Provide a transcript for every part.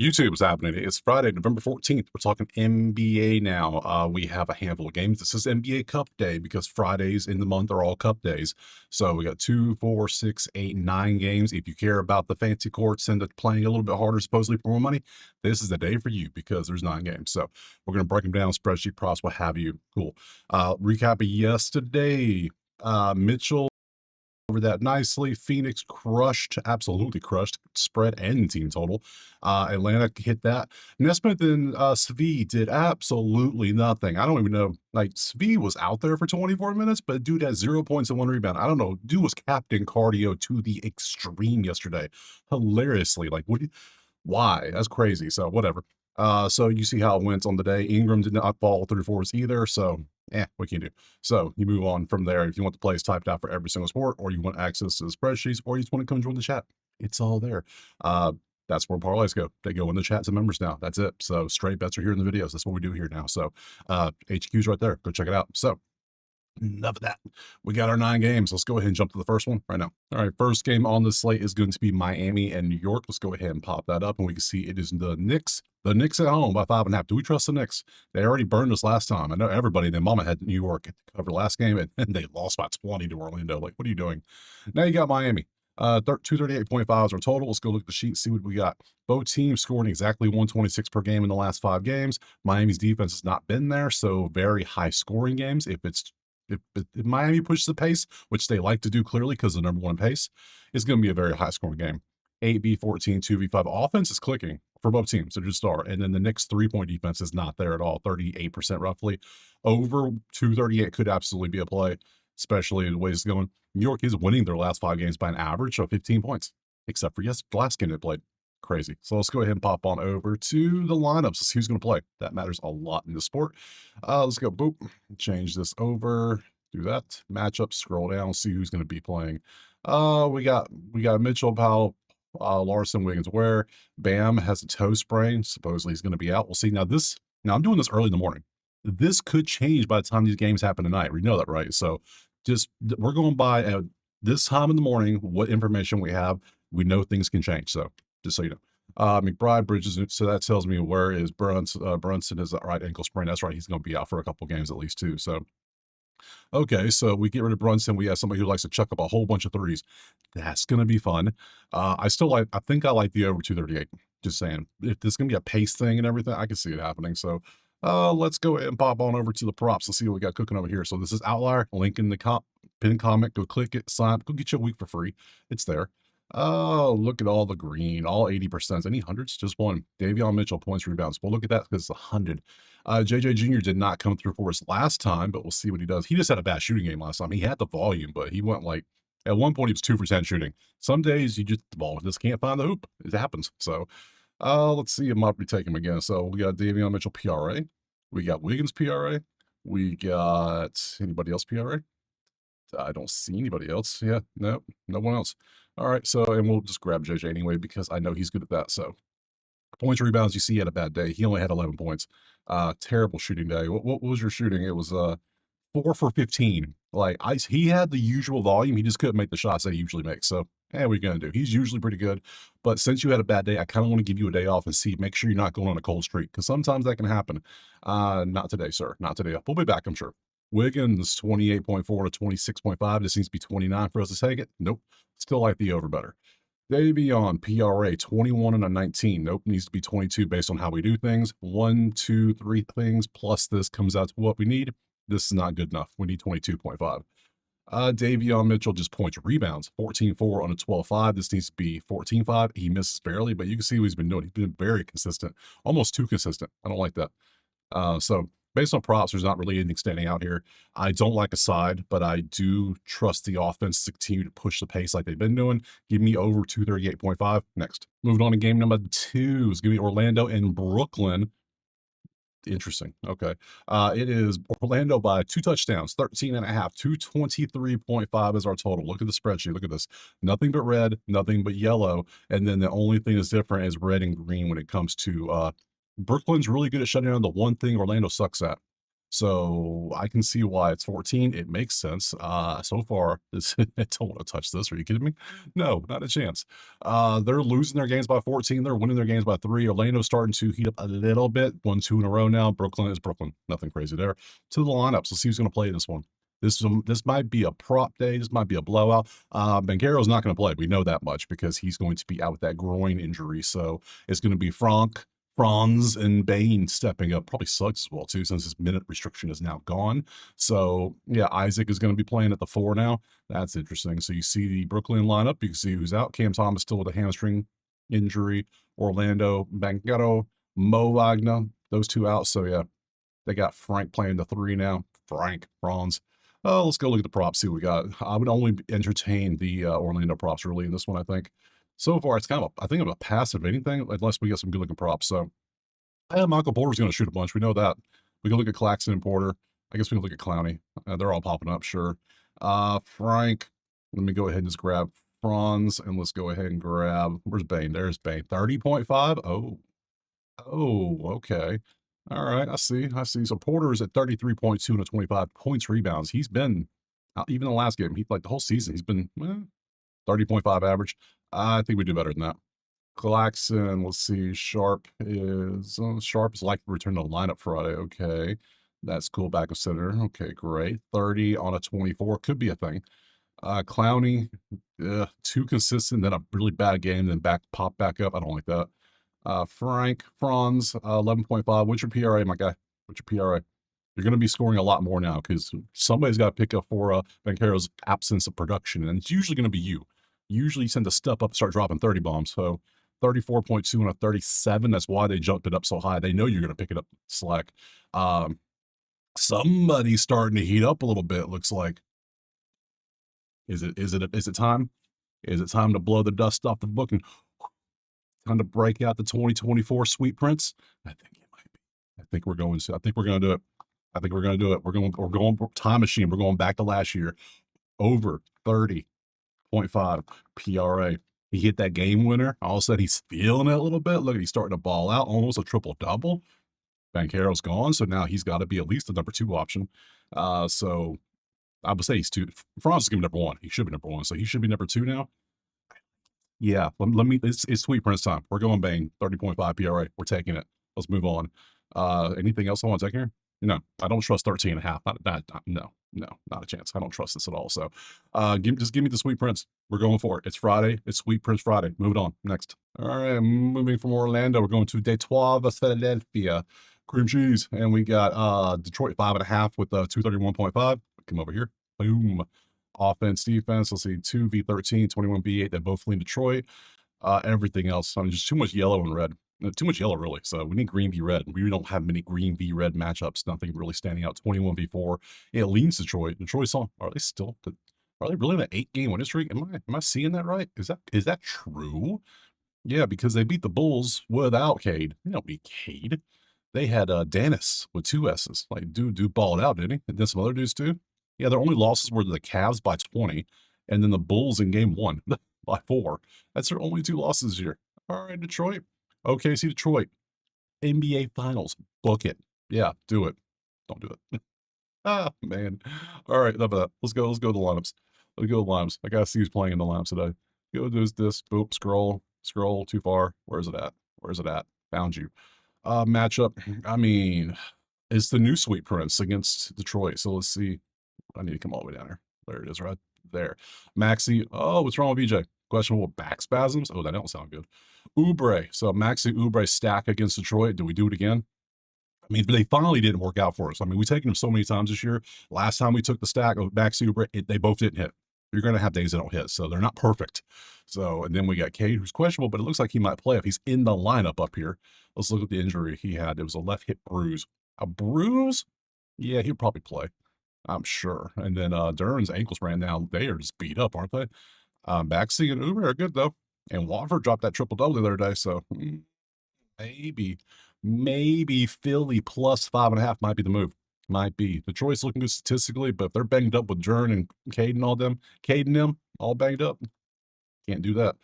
YouTube is happening. It's Friday, November 14th. We're talking NBA now. We have a handful of games. This is NBA Cup Day because Fridays in the month are all Cup days. So we got 2, 4, 6, 8, 9 games. If you care about the fancy courts and the playing a little bit harder, supposedly for more money, this is the day for you because there's 9 games. So we're going to break them down, spreadsheet props, what have you. Cool. Recap of yesterday. Mitchell over that nicely. Phoenix crushed, absolutely crushed, spread and team total. Atlanta hit that. Nesmith and Svi did absolutely nothing. I don't even know. Like, Svi was out there for 24 minutes, but dude had 0 points and 1 rebound. I don't know. Dude was captain cardio to the extreme yesterday. Hilariously. Like, why? That's crazy. So, whatever. So you see how it went on the day. Ingram did not fall through fours either. So, what can you do? So you move on from there. If you want the plays typed out for every single sport, or you want access to the spreadsheets, or you just want to come join the chat, it's all there. That's where parlays go. They go in the chats and members now. That's it. So straight bets are here in the videos. That's what we do here now. So HQ's right there. Go check it out. So enough of that. We got our 9 games. Let's go ahead and jump to the first one right now. All right, first game on the slate is going to be Miami and New York. Let's go ahead and pop that up, and we can see it is the Knicks. The Knicks at home by 5.5. Do we trust the Knicks? They already burned us last time. I know everybody and their mama had New York to cover last game, and they lost by 20 to Orlando. Like, what are you doing? Now you got Miami. 238.5 is our total. Let's go look at the sheet, see what we got. Both teams scoring exactly 126 per game in the last 5 games. Miami's defense has not been there, so very high scoring games. If Miami pushes the pace, which they like to do clearly because the number 1 pace, it's going to be a very high scoring game. 8v14, 2v5. Offense is clicking for both teams. So just start. And then the Knicks 3-point defense is not there at all. 38% roughly. Over 238 could absolutely be a play, especially the way it's going. New York is winning their last 5 games by an average of 15 points, except for the last game they played. Crazy. So let's go ahead and pop on over to the lineups. Let's see who's going to play. That matters a lot in the sport. Let's go. Boop. Change this over. Do that. Matchup. Scroll down. See who's going to be playing. We got Mitchell, Powell, Larson, Wiggins, Ware. Bam has a toe sprain. Supposedly he's going to be out. We'll see. Now I'm doing this early in the morning. This could change by the time these games happen tonight. We know that, right? So we're going by at this time in the morning what information we have. We know things can change. So just so you know. McBride, Bridges, so that tells me where is Brunson is that right ankle sprain. That's right. He's going to be out for a couple games at least too. So, okay. So we get rid of Brunson. We have somebody who likes to chuck up a whole bunch of threes. That's going to be fun. I think I like the over 238. Just saying, if there's going to be a pace thing and everything, I can see it happening. So, let's go ahead and pop on over to the props. Let's see what we got cooking over here. So this is Outlier. Link in the pin comment. Go click it, sign up, go get you a week for free. It's there. Oh, look at all the green, all 80%. Any hundreds? Just one. Davion Mitchell, points, rebounds. Well, look at that because it's 100. JJ Jr. did not come through for us last time, but we'll see what he does. He just had a bad shooting game last time. He had the volume, but he went like, at one point, he was 2 for 10 shooting. Some days, the ball just can't find the hoop. It happens. So, let's see. It might be taking him again. So, we got Davion Mitchell, PRA. We got Wiggins, PRA. We got anybody else, PRA? I don't see anybody else. Yeah, no one else. All right, so, and we'll just grab JJ anyway because I know he's good at that. So, points, rebounds, you see he had a bad day. He only had 11 points. Terrible shooting day. What was your shooting? It was 4 for 15. Like, he had the usual volume. He just couldn't make the shots that he usually makes. So, what are you going to do? He's usually pretty good. But since you had a bad day, I kind of want to give you a day off and make sure you're not going on a cold streak because sometimes that can happen. Not today, sir. Not today. We'll be back, I'm sure. Wiggins, 28.4 to 26.5. This needs to be 29 for us to take it. Nope. Still like the over better. Davion, PRA, 21 and a 19. Nope. Needs to be 22 based on how we do things. 1, 2, 3 things plus this comes out to what we need. This is not good enough. We need 22.5. Davion Mitchell just points rebounds, 14.4 on a 12.5. This needs to be 14.5. He misses barely, but you can see what he's been doing. He's been very consistent, almost too consistent. I don't like that. So based on props, there's not really anything standing out here. I don't like a side, but I do trust the offense to continue to push the pace like they've been doing. Give me over 238.5. Next. Moving on to game number 2 is going to be Orlando and Brooklyn. Interesting. Okay. It is Orlando by 2 touchdowns, 13.5, 223.5 is our total. Look at the spreadsheet. Look at this. Nothing but red, nothing but yellow. And then the only thing that's different is red and green when it comes to Brooklyn's really good at shutting down the one thing Orlando sucks at. So I can see why it's 14. It makes sense. So far, this I don't want to touch this. Are you kidding me? No, not a chance. They're losing their games by 14. They're winning their games by 3. Orlando's starting to heat up a little bit. 1-2 in a row now. Brooklyn is Brooklyn. Nothing crazy there. To the lineups. Let's see who's going to play this one. This might be a prop day. This might be a blowout. Banchero's not going to play. We know that much because he's going to be out with that groin injury. So it's going to be Franz and Bane stepping up. Probably Suggs as well too, since his minute restriction is now gone. So yeah, Isaac is going to be playing at the 4 now. That's interesting. So you see the Brooklyn lineup. You can see who's out. Cam Thomas still with a hamstring injury. Orlando, Banchero, Mo Wagner, those two out. So yeah, they got Frank playing the 3 now. Franz. Let's go look at the props, see what we got. I would only entertain the Orlando props really in this one, I think. So far, it's kind of, I think, of a passive anything, unless we get some good looking props. So, Michael Porter's going to shoot a bunch. We know that. We can look at Claxton and Porter. I guess we can look at Clowney. They're all popping up, sure. Frank, let me go ahead and just grab Franz, and let's go ahead and grab, where's Bane? There's Bane. 30.5. Okay. All right, I see. So Porter is at 33.2 and a 25 points, rebounds. He's been, even the last game, like the whole season, he's been 30.5 average. I think we do better than that. Claxton, let's see. Sharp is likely to return to the lineup Friday. Okay, that's cool. Back of center. Okay, great. 30 on a 24 could be a thing. Clowney, too consistent. Then a really bad game, then pop back up. I don't like that. Franz, 11.5. What's your PRA, my guy? What's your PRA? You're going to be scoring a lot more now because somebody's got to pick up for Banchero's absence of production, and it's usually going to be you. Usually you tend to step up and start dropping 30 bombs. So 34.2 and a 37. That's why they jumped it up so high. They know you're going to pick it up slack. Somebody's starting to heat up a little bit, looks like. Is it time? Is it time to blow the dust off the book and time to break out the 2024 Sweet Prince? I think it might be. I think we're going to do it. We're going time machine. We're going back to last year. Over 30.5 PRA. He hit that game winner. All of a sudden, he's feeling it a little bit. Look, he's starting to ball out. Almost a triple-double. Banchero's gone, so now he's got to be at least the number 2 option. So I would say he's 2. Franz is going to be number 1. He should be number 1, so he should be number 2 now. Yeah, let me. It's Sweet Prince time. We're going Bang. 30.5 PRA. We're taking it. Let's move on. Anything else I want to take here? No, I don't trust 13.5. No, not a chance. I don't trust this at all. So, just give me the Sweet Prince. We're going for it. It's Friday. It's Sweet Prince Friday. Move it on. Next. All right, moving from Orlando, we're going to Detroit, Philadelphia. Cream cheese, and we got Detroit 5.5 with 231.5. Come over here. Boom. Offense, defense. Let's see, 2v13, 21v8. They both lean Detroit. Everything else, I mean, just too much yellow and red. Too much yellow, really. So we need green v red. We don't have many green v red matchups. Nothing really standing out. 21v4. It leans Detroit. Detroit's on. Are they really in an 8-game winning streak? Am I seeing that right? Is that true? Yeah, because they beat the Bulls without Cade. They don't beat Cade. They had Dennis with 2 S's. Like, dude balled out, didn't he? And then some other dudes too. Yeah, their only losses were the Cavs by 20, and then the Bulls in game 1 by 4. That's their only 2 losses this year. All right, Detroit. OKC Detroit. NBA Finals. Book it. Yeah, do it. Don't do it. Man. All right, enough of that. Let's go to the lineups. Let's go to the lineups. I gotta see who's playing in the lineups today. Go do this. Boop. Scroll too far. Where's it at? Found you. Matchup. I mean, it's the new Sweet Prince against Detroit. So let's see. I need to come all the way down here. There it is, right there. Maxi. Oh, what's wrong with VJ? Questionable back spasms. Oh, that don't sound good. Oubre. So Maxi Oubre stack against Detroit. Do we do it again? I mean, they finally didn't work out for us. I mean, we've taken them so many times this year. Last time we took the stack of Maxi Oubre, they both didn't hit. You're going to have days that don't hit, so they're not perfect. So, and then we got Cade, who's questionable, but it looks like he might play if he's in the lineup up here. Let's look at the injury he had. It was a left hip bruise. A bruise? Yeah, he'll probably play. I'm sure. And then Duran's ankles ran down. They are just beat up, aren't they? Maxey and Uber are good, though. And Watford dropped that triple-double the other day, so maybe Philly plus 5.5 might be the move. Might be. Detroit's looking good statistically, but if they're banged up with Duran and Cade and them, all banged up, can't do that.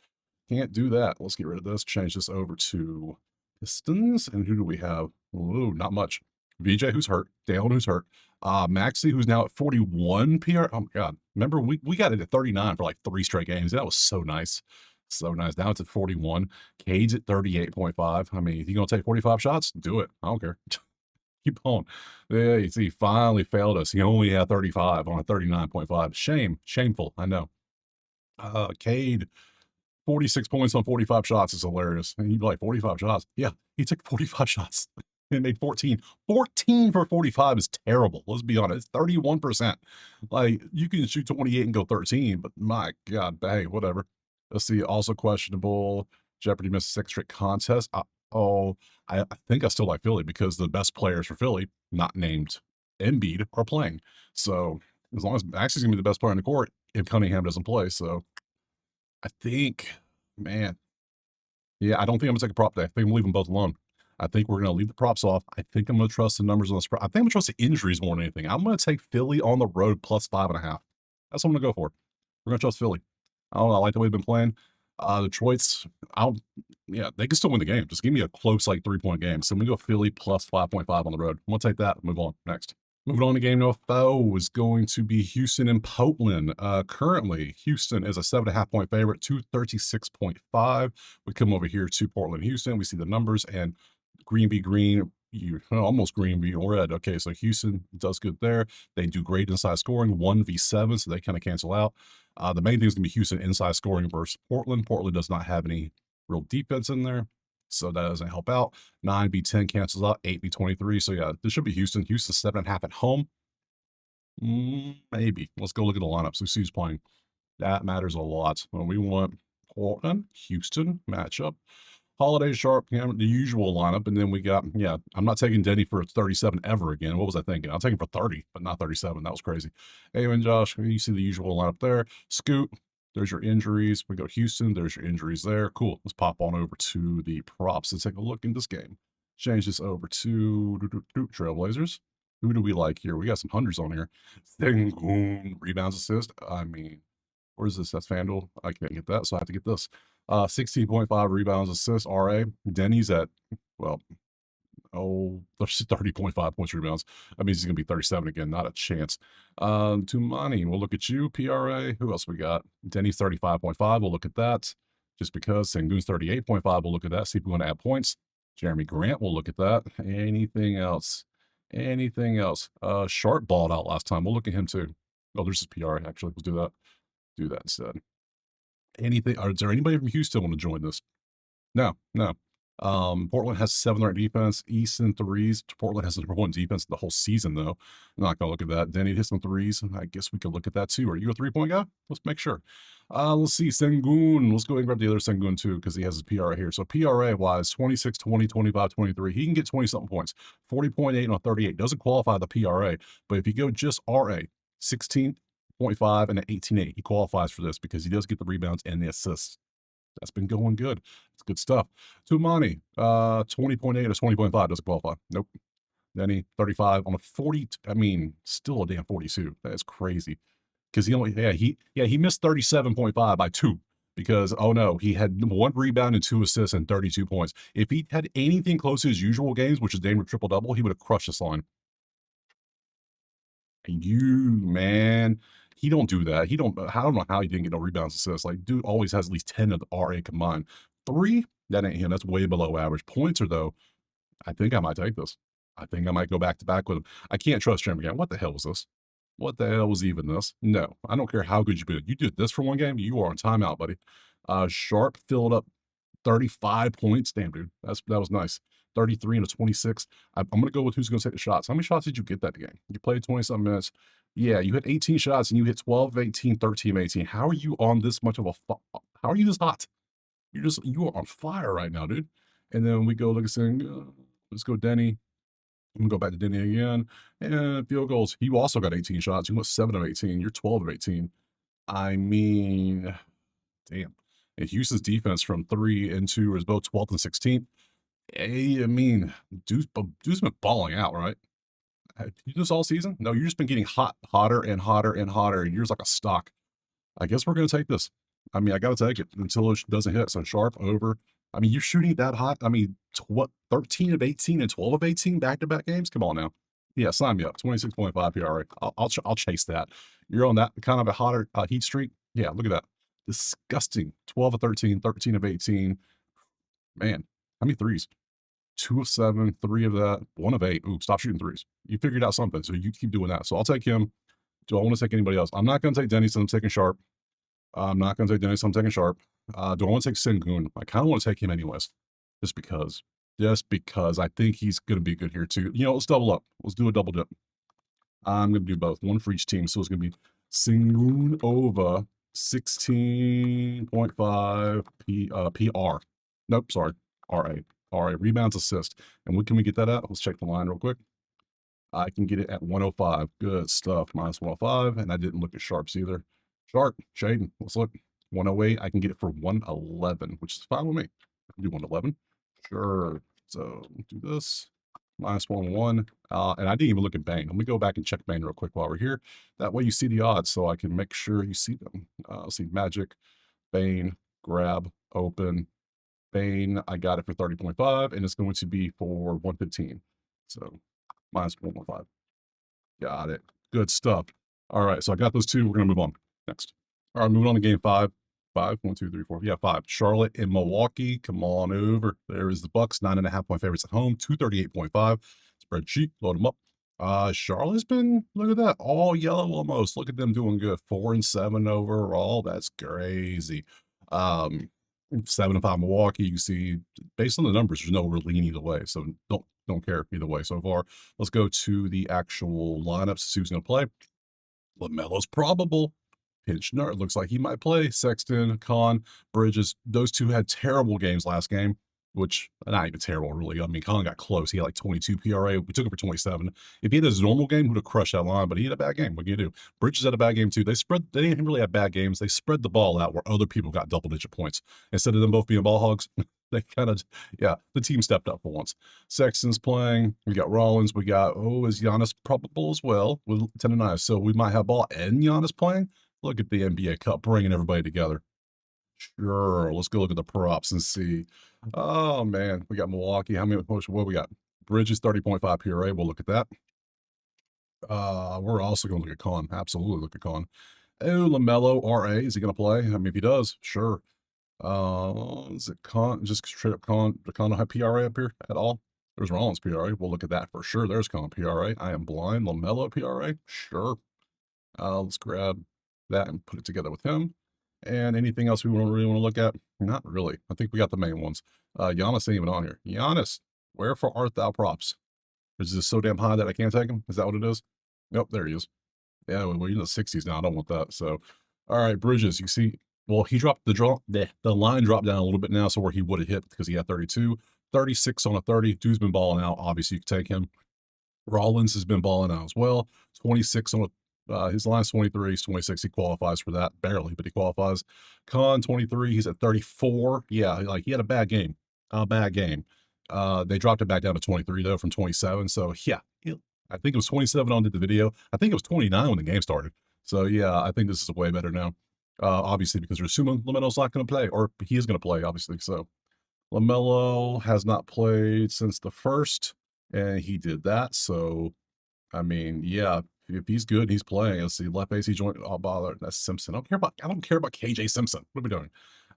Let's get rid of this. Change this over to Pistons. And who do we have? Ooh, not much. VJ, who's hurt. Dalen, who's hurt. Maxi, who's now at 41 PR. Oh my God. Remember, we got it at 39 for like 3 straight games. That was so nice. So nice. Now it's at 41. Cade's at 38.5. I mean, you going to take 45 shots? Do it. I don't care. Keep on. Yeah, you see, he finally failed us. He only had 35 on a 39.5. Shame. Shameful. I know. Cade, 46 points on 45 shots is hilarious. And you'd be like, 45 shots? Yeah, he took 45 shots and made 14. 14 for 45 is terrible. Let's be honest. 31%. Like, you can shoot 28 and go 13, but my God, hey, whatever. Let's see. Also questionable. Jeopardy missed 6 straight contests. I think I still like Philly because the best players for Philly, not named Embiid, are playing. So as long as Max is going to be the best player on the court, if Cunningham doesn't play. So I think, man, yeah, I don't think I'm going to take a prop day. I think I'm going to leave them both alone. I think we're going to leave the props off. I think I'm going to trust the numbers on the spread. I think I'm going to trust the injuries more than anything. I'm going to take Philly on the road plus 5.5. That's what I'm going to go for. We're going to trust Philly. I don't know. I like the way they've been playing. Detroit's, yeah, they can still win the game. Just give me a close, like 3-point game. So I'm going to go Philly plus 5.5 on the road. I'm going to take that. Move on. Next. Moving on to game number 4 is going to be Houston and Portland. Currently, Houston is a 7.5-point favorite, 236.5. We come over here to Portland, Houston. We see the numbers and green be green, almost green be red. Okay, so Houston does good there. They do great inside scoring, 1v7, so they kind of cancel out. The main thing is going to be Houston inside scoring versus Portland. Portland does not have any real defense in there, so that doesn't help out. 9v10 cancels out, 8v23. So yeah, this should be Houston. Houston 7.5 at home. Maybe. Let's go look at the lineups. Let's see who's playing. That matters a lot. When we want Portland, Houston matchup. Holiday, Sharp, the usual lineup. And then we got, yeah, I'm not taking Denny for 37 ever again. What was I thinking? I'll take him for 30, but not 37. That was crazy. Hey, and Josh, you see the usual lineup there. Scoot, there's your injuries. We go Houston, there's your injuries there. Cool. Let's pop on over to the props and take a look in this game. Change this over to Trailblazers. Who do we like here? We got some hundreds on here. Sengun, rebounds, assist. I mean, where's this? That's FanDuel. I can't get that, so I have to get this. 16.5 rebounds, assists, RA. Denny's at, well, 30.5 points, rebounds. That means he's going to be 37 again. Not a chance. Tumani, we'll look at you. PRA. Who else we got? Denny's 35.5. We'll look at that. Just because Sengun's 38.5, we'll look at that. See if we want to add points. Jeremy Grant, we'll look at that. Anything else? Anything else? Sharp balled out last time. We'll look at him too. Oh, there's his PRA, actually. Let's do that. Do that instead. Anything? Is there anybody from Houston want to join this? No. Portland has 7 defense, Easton threes. Portland has the number 1 defense the whole season, though. I'm not gonna look at that. Denny hit some threes. I guess we could look at that too. Are you a 3-point guy? Let's make sure. Let's see. Sengun. Let's go ahead and grab the other Sengun too, because he has his PRA here. So PRA wise, 26, 20, 25, 23. He can get 20-something points. 40.8 on 38. Doesn't qualify the PRA, but if you go just RA, 16.5 and an 18.8, he qualifies for this because he does get the rebounds and the assists. That's been going good. It's good stuff. Tumani, 20.8 or 20.5 doesn't qualify. Nope. Denny, 35 on a 40. I mean, still a damn 42. That is crazy. Because he missed 37.5 by 2. Because, oh no, he had 1 rebound and 2 assists and 32 points. If he had anything close to his usual games, which is Dame with triple-double, he would have crushed this line. Man, he don't do that. I don't know how he didn't get no rebounds, assists. Like, dude always has at least 10 of the RA combined. 3, that ain't him. That's way below average. Pointer, though, I think I might take this. I think I might go back-to-back with him. I can't trust Jeremy again. What the hell was this? What the hell was even this? No, I don't care how good you did. You did this for 1 game, you are on timeout, buddy. Sharp filled up 35 points. Damn, dude, that was nice. 33 and a 26. I'm going to go with who's going to take the shots. How many shots did you get that game? You played 20-something minutes. Yeah, you hit 18 shots and you hit 12 of 18, 13 of 18. How are you on this much of how are you this hot? You are on fire right now, dude. And then we go look at saying, let's go Denny. I'm going to go back to Denny again. And field goals. He also got 18 shots. You went 7 of 18. You're 12 of 18. I mean, damn. And Houston's defense from 3 and 2 is both 12th and 16th. Hey, I mean, dude's been balling out, right? Have you do this all season? No, you've just been getting hotter and hotter and hotter. You're just like a stock. I guess we're going to take this. I mean, I got to take it until it doesn't hit. So Sharp over I mean, you're shooting that hot. I mean, 13 of 18 and 12 of 18 back-to-back games. Come on now. Yeah, sign me up. 26.5 PRA. I'll chase that. You're on that kind of a hotter heat streak. Yeah, look at that. Disgusting. 12 of 13, 13 of 18. Man, how many threes? 2 of 7, 3 of that, 1 of 8. Ooh, stop shooting threes. You figured out something, so you keep doing that. So I'll take him. Do I want to take anybody else? I'm not going to take Denny, so I'm taking Sharp. I'm not going to take Denny, so I'm taking Sharp. Do I want to take Sengun? I kind of want to take him anyways, just because. Just because I think he's going to be good here too. You know, let's double up. Let's do a double dip. I'm going to do both, one for each team. So it's going to be Sengun over 16.5 PR. Nope, sorry, RA. RA, rebounds, assist. And what can we get that at? Let's check the line real quick. I can get it at 105. Good stuff. Minus 105. And I didn't look at sharps either. Sharp, Shaden, let's look. 108. I can get it for 111, which is fine with me. I can do 111. Sure. So do this. Minus 101. And I didn't even look at Bane. Let me go back and check Bane real quick while we're here. That way you see the odds so I can make sure you see them. See Magic, Bane, grab, open. Bane, I got it for 30.5, and it's going to be for 115. So minus 115. Got it. Good stuff. All right, so I got those two. We're going to move on next. All right, moving on to game five. 1, 2, 3, 4. Yeah, 5. Charlotte and Milwaukee. Come on over. There is the Bucks, 9.5-point favorites at home, 238.5. Spreadsheet, load them up. Charlotte's been, look at that, all yellow almost. Look at them doing good. 4-7 overall. That's crazy. 7-5 Milwaukee. You see, based on the numbers, there's no real lean either way. So don't care either way so far. Let's go to the actual lineups. See who's going to play. LaMelo's probable. Pinchner, it looks like he might play. Sexton, Con, Bridges. Those two had terrible games last game, which not even terrible, really. I mean, Con got close. He had like 22 PRA. We took him for 27. If he had his normal game, he would have crushed that line, but he had a bad game. What can you do? Bridges had a bad game too. They didn't really have bad games. They spread the ball out where other people got double-digit points. Instead of them both being ball hogs, they kind of, yeah, the team stepped up for once. Sexton's playing. We got Rollins. We got, is Giannis probable as well with 10-9. So we might have Ball and Giannis playing. Look at the NBA Cup bringing everybody together. Sure, let's go look at the props and see. Oh, man, we got Milwaukee. How many? What we got? Bridges, 30.5 PRA. We'll look at that. We're also going to look at Con. Absolutely look at Con. Oh, LaMelo, RA. Is he going to play? I mean, if he does, sure. Is it Con? Just straight up Con. The Con don't have PRA up here at all? There's Rollins PRA. We'll look at that for sure. There's Con PRA. I am blind. LaMelo PRA. Sure. Let's grab that and put it together with him. And anything else we really want to look at? Not really. I think we got the main ones. Giannis ain't even on here. Giannis, wherefore art thou props? Is this so damn high that I can't take him? Is that what it is? Nope, there he is. Yeah, we're in the 60s now. I don't want that. So, all right, Bridges, you see, well, he dropped the line dropped down a little bit now, so where he would have hit because he had 32, 36 on a 30. Dude's been balling out. Obviously, you can take him. Rollins has been balling out as well. 26 on a his line's 23, he's 26. He qualifies for that barely, but he qualifies. Con 23, he's at 34. Yeah, like he had a bad game. A bad game. They dropped it back down to 23 though from 27. So yeah, I think it was 27 on the video. I think it was 29 when the game started. So yeah, I think this is way better now. Obviously because they're assuming LaMelo's not going to play, or he is going to play, obviously. So LaMelo has not played since the first, and he did that. So I mean, yeah, if he's good, he's playing. Let's see, left AC joint. Oh, bother. That's Simpson. I don't care about KJ Simpson. What are we doing?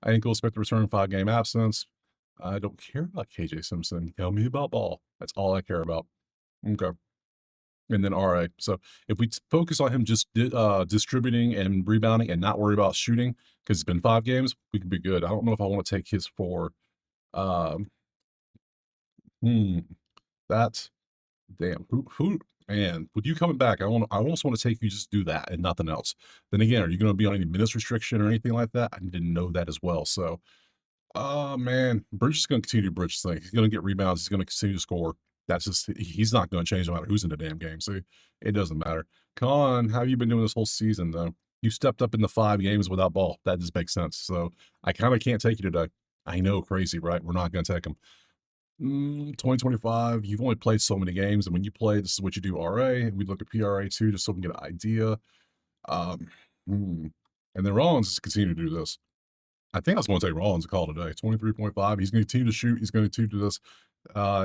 Ankle, expect to return 5-game absence. I don't care about KJ Simpson. Tell me about Ball. That's all I care about. Okay. And then RA. So if we focus on him just distributing and rebounding and not worry about shooting, because it's been 5 games, we can be good. I don't know if I want to take his for um that damn who man, with you coming back, I almost want to take you just do that and nothing else. Then again, are you going to be on any minutes restriction or anything like that? I didn't know that as well. So, man, Bridge is going to continue to bridge things. He's going to get rebounds. He's going to continue to score. That's just, he's not going to change no matter who's in the damn game. So it doesn't matter. Con, how have you been doing this whole season though? You stepped up in the 5 games without Ball. That just makes sense. So I kind of can't take you today. I know, crazy, right? We're not going to take him. 2025, you've only played so many games, and when you play, this is what you do. RA, we look at PRA too, just so we can get an idea. And then Rollins is continue to do this. I think I was going to take Rollins a call today. 23.5. He's going to continue to shoot. He's going to continue to do this.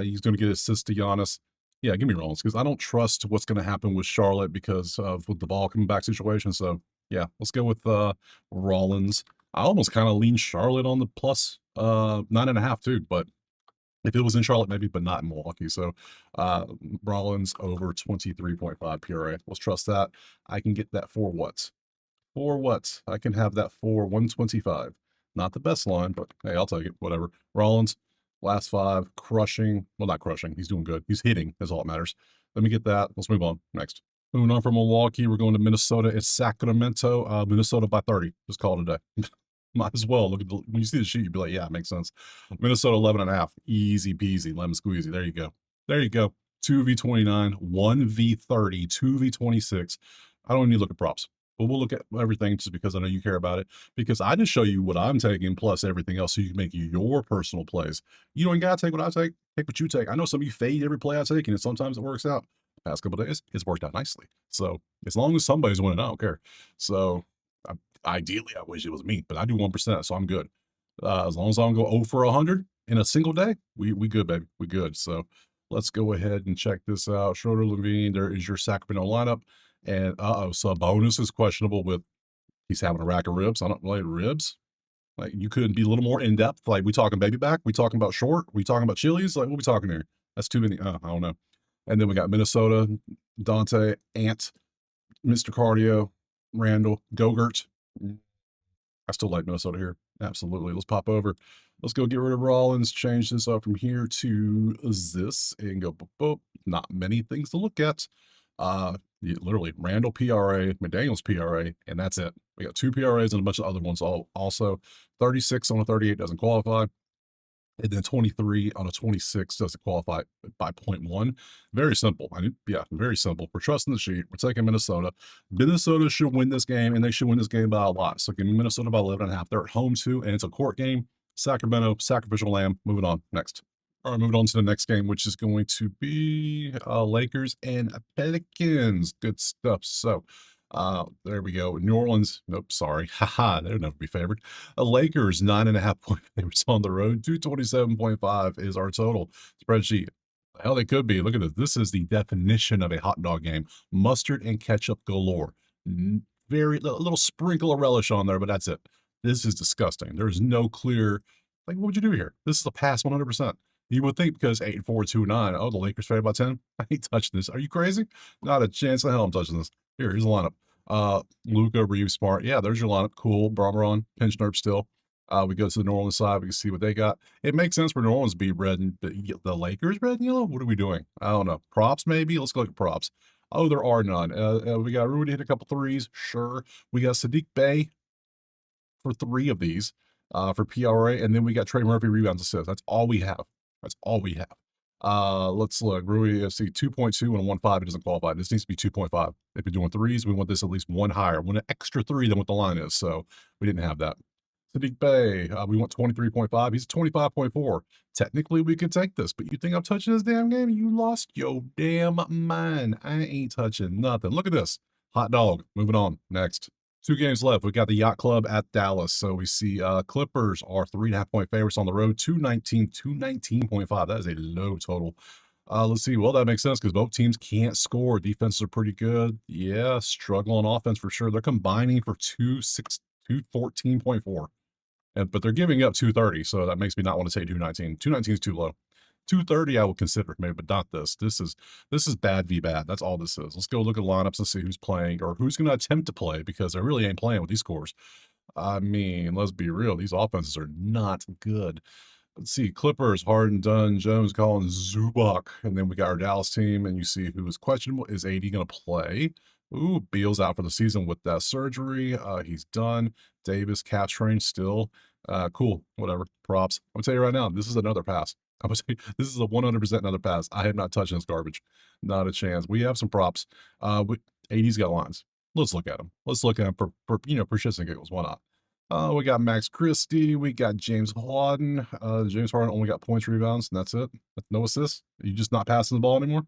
He's going to get assists to Giannis. Yeah, give me Rollins because I don't trust what's going to happen with Charlotte because of with the ball coming back situation. So yeah, let's go with Rollins. I almost kind of lean Charlotte on the plus 9.5 too, but if it was in Charlotte, maybe, but not in Milwaukee. So uh Rollins over 23.5 PRA. Let's trust that. I can get that for what? For what? I can have that for 125. Not the best line, but hey, I'll take it. Whatever. Rollins, last five, crushing. Well, not crushing. He's doing good. He's hitting. That's all that matters. Let me get that. Let's move on. Next. Moving on from Milwaukee, we're going to Minnesota. It's Sacramento. Minnesota by 30. Just call it a day. Might as well. Look at when you see the sheet, you'd be like, yeah, it makes sense. Minnesota 11.5. Easy peasy. Lemon squeezy. There you go. There you go. 2v29, 1v30, 2v26. I don't need to look at props. But we'll look at everything just because I know you care about it. Because I just show you what I'm taking plus everything else so you can make your personal plays. You don't gotta take what I take. Take what you take. I know some of you fade every play I take, and sometimes it works out. Past couple of days, it's worked out nicely. So as long as somebody's winning, I don't care. So ideally, I wish it was me, but I do 1%, so I'm good. As long as I don't go 0 for 100 in a single day, we good, baby. We good. So let's go ahead and check this out. Schroeder, Levine, there is your Sacramento lineup. And so bonus is questionable with he's having a rack of ribs. I don't like ribs. Like you couldn't be a little more in depth. Like we talking baby back? We talking about short? We talking about chilies? Like what we talking here? That's too many. I don't know. And then we got Minnesota, Dante, Ant, Mr. Cardio, Randall, Gogurt. I still like Minnesota here. Absolutely. Let's pop over. Let's go get rid of Rollins, change this up from here to this and go, boop, boop. Not many things to look at. Literally Randall PRA, McDaniels PRA, and that's it. We got 2 PRAs and a bunch of other ones also. 36 on a 38 doesn't qualify. And then 23 on a 26 doesn't qualify by 0.1. Very simple. Yeah, very simple. We're trusting the sheet. We're taking Minnesota. Minnesota should win this game, and they should win this game by a lot. So give me Minnesota by 11.5. They're at home too, and it's a court game. Sacramento, sacrificial lamb. Moving on. Next. All right, moving on to the next game, which is going to be Lakers and Pelicans. Good stuff. So there we go. New Orleans. Nope, sorry. Haha, they'll never be favored. Lakers 9.5 point favorites on the road. 227.5 is our total spreadsheet. Hell, they could be. Look at this. This is the definition of a hot dog game. Mustard and ketchup galore. Very little sprinkle of relish on there, but that's it. This is disgusting. There's no clear. Like, what would you do here? This is a pass 100%. You would think because 8-4, 2-9. Oh, the Lakers favored by 10. I ain't touching this. Are you crazy? Not a chance in hell I'm touching this. Here's the lineup. Luca, Reeves, Smart. Yeah, there's your lineup. Cool. Bronberon, pinch nerf still. We go to the New Orleans side. We can see what they got. It makes sense for New Orleans to be red and the Lakers red and yellow. What are we doing? I don't know. Props maybe. Let's go look at props. Oh, there are none. We got Rudy hit a couple threes. Sure. We got Sadiq Bey for 3 of these for PRA, and then we got Trey Murphy rebounds assists. That's all we have. That's all we have. Let's look. Rui FC 2.2 and a 1.5. It doesn't qualify. This needs to be 2.5. If you're doing threes, we want this at least 1 higher, 1 extra 3 than what the line is. So we didn't have that. Sadiq Bey, we want 23.5. He's 25.4. Technically, we could take this, but you think I'm touching this damn game? You lost your damn mind. I ain't touching nothing. Look at this. Hot dog. Moving on. Next. 2 games left. We got the Yacht Club at Dallas. So we see Clippers are 3.5 point favorites on the road. 219, 219.5. That is a low total. Let's see. Well, that makes sense because both teams can't score. Defenses are pretty good. Yeah, struggle on offense for sure. They're combining for 214.4. But they're giving up 230. So that makes me not want to take 219. 219 is too low. 230 I would consider maybe, but not this. This is bad v bad. That's all this is. Let's go look at lineups and see who's playing or who's going to attempt to play because they really ain't playing with these scores. I mean, let's be real. These offenses are not good. Let's see. Clippers, Harden, Dunn, Jones, Collins, Zubac. And then we got our Dallas team, and you see who is questionable. Is AD going to play? Ooh, Beal's out for the season with that surgery. He's done. Davis, cap train still. Cool. Whatever. Props. I'm going to tell you right now, this is another pass. I would say this is a 100% another pass. I am not touching this garbage. Not a chance. We have some props. AD's got lines. Let's look at them. Let's look at them for shits and giggles. Why not? We got Max Christie. We got James Harden. James Harden only got points, rebounds, and that's it. No assists. Are you just not passing the ball anymore?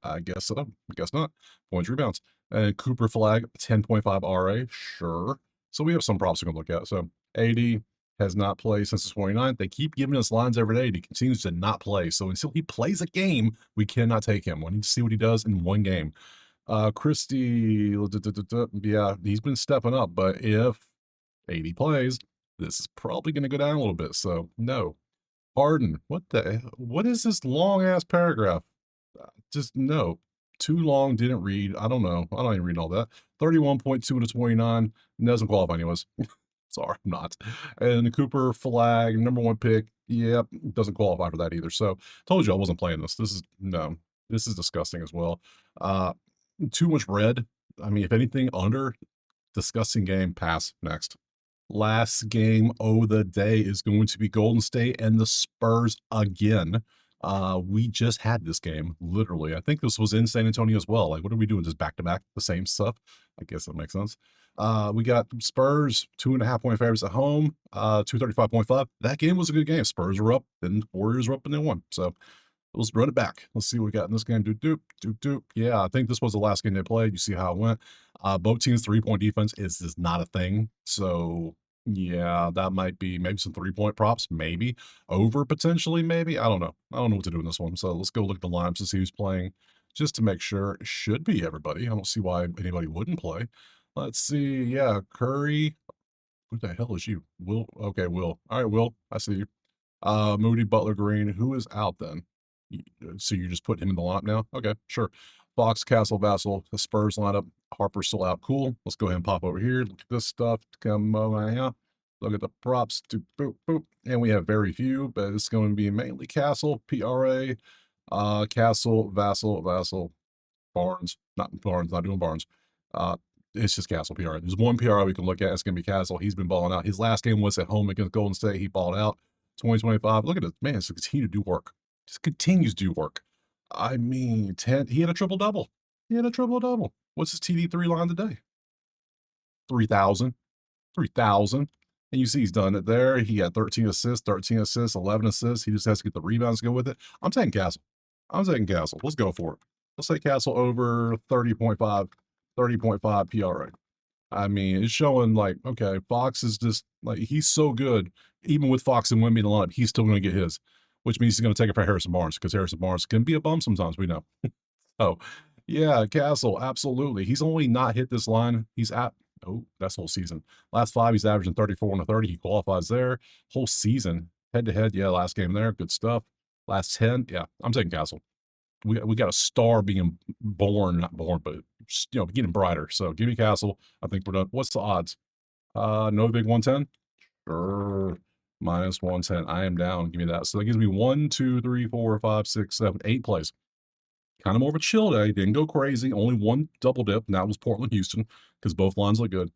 I guess so. I guess not. Points, rebounds. And Cooper Flag, 10.5 RA. Sure. So we have some props we can look at. So AD has not played since the 29th. They keep giving us lines every day, and he continues to not play. So until he plays a game, we cannot take him. We need to see what he does in one game. Christie, yeah, he's been stepping up, but if AD plays, this is probably going to go down a little bit. So no. Harden, what is this long ass paragraph? Just no. Too long, didn't read. I don't know. I don't even read all that. 31.2 to 29 doesn't qualify anyways. Sorry, I'm not. And the Cooper flag, number one pick, yep, doesn't qualify for that either. So told you I wasn't playing this. This is no, this is disgusting as well. Uh too much red. I mean, if anything, under disgusting game, pass next. Last game of the day is going to be Golden State and the Spurs again. We just had this game, literally. I think this was in San Antonio as well. Like, what are we doing? Just back to back the same stuff? I guess that makes sense. We got Spurs 2.5 point favorites at home, 235.5. That game was a good game. Spurs were up, then Warriors were up, and they won. So let's run it back. Let's see what we got in this game. Doop, doop, doop, doop. Yeah, I think this was the last game they played. You see how it went. Both teams' 3-point defense is not a thing. So, yeah, that might be maybe some 3-point props, maybe. Over potentially, maybe. I don't know. I don't know what to do in this one. So let's go look at the lineups to see who's playing just to make sure. It should be everybody. I don't see why anybody wouldn't play. Let's see. Yeah, Curry. Who the hell is you? Will. Okay, Will. All right, Will. I see you. Moody, Butler, Green. Who is out then? So you just put him in the lineup now? Okay, sure. Fox, Castle, Vassal, the Spurs lineup. Harper's still out. Cool. Let's go ahead and pop over here. Look at this stuff. Come over here. Look at the props. Boop, boop, boop. And we have very few, but it's going to be mainly Castle, PRA, Castle, Vassal, Barnes. Not Barnes, not doing Barnes. It's just Castle PRA. There's one PRA we can look at. It's going to be Castle. He's been balling out. His last game was at home against Golden State. He balled out. 2025. Look at it. Man, it's continue to do work. Just continues to do work. I mean, 10. He had a triple double. He had a triple double. What's his TD3 line today? 3,000. 3,000. And you see he's done it there. He had 13 assists, 11 assists. He just has to get the rebounds to go with it. I'm taking Castle. I'm taking Castle. Let's go for it. Let's say Castle over 30.5 PRA. I mean, it's showing like, okay, Fox is just like, he's so good. Even with Fox and Wemby in the lineup, he's still going to get his, which means he's going to take it for Harrison Barnes because Harrison Barnes can be a bum sometimes, we know. So, yeah, Castle, absolutely. He's only not hit this line. He's at, oh, that's whole season. Last 5, he's averaging 34 and a 30. He qualifies there. Whole season, head to head, yeah, last game there, good stuff. Last 10, yeah, I'm taking Castle. We got a star being born, not born, but getting brighter. So give me Castle. I think we're done. What's the odds? No big 110. Sure. Minus 110. I am down. Give me that. So that gives me 1, 2, 3, 4, 5, 6, 7, 8 plays. Kind of more of a chill day. Didn't go crazy. Only one double dip. And that was Portland, Houston, because both lines look good.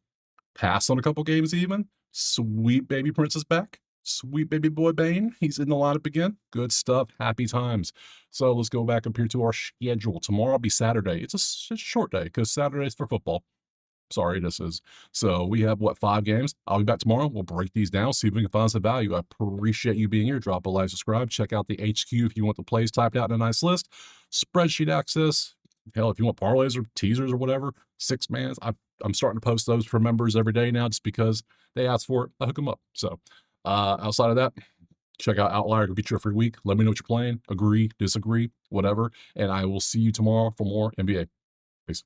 Passed on a couple games even. Sweet baby Princess back. Sweet baby boy Bane. He's in the lineup again. Good stuff. Happy times. So let's go back up here to our schedule. Tomorrow will be Saturday. It's a short day because Saturday's for football. Sorry, this is. So we have, 5 games? I'll be back tomorrow. We'll break these down, see if we can find some value. I appreciate you being here. Drop a like, subscribe. Check out the HQ if you want the plays typed out in a nice list. Spreadsheet access. Hell, if you want parlays or teasers or whatever, 6-mans. I'm starting to post those for members every day now just because they ask for it. I hook them up. So outside of that, check out Outlier. Go get you a free week. Let me know what you're playing. Agree, disagree, whatever. And I will see you tomorrow for more NBA. Peace.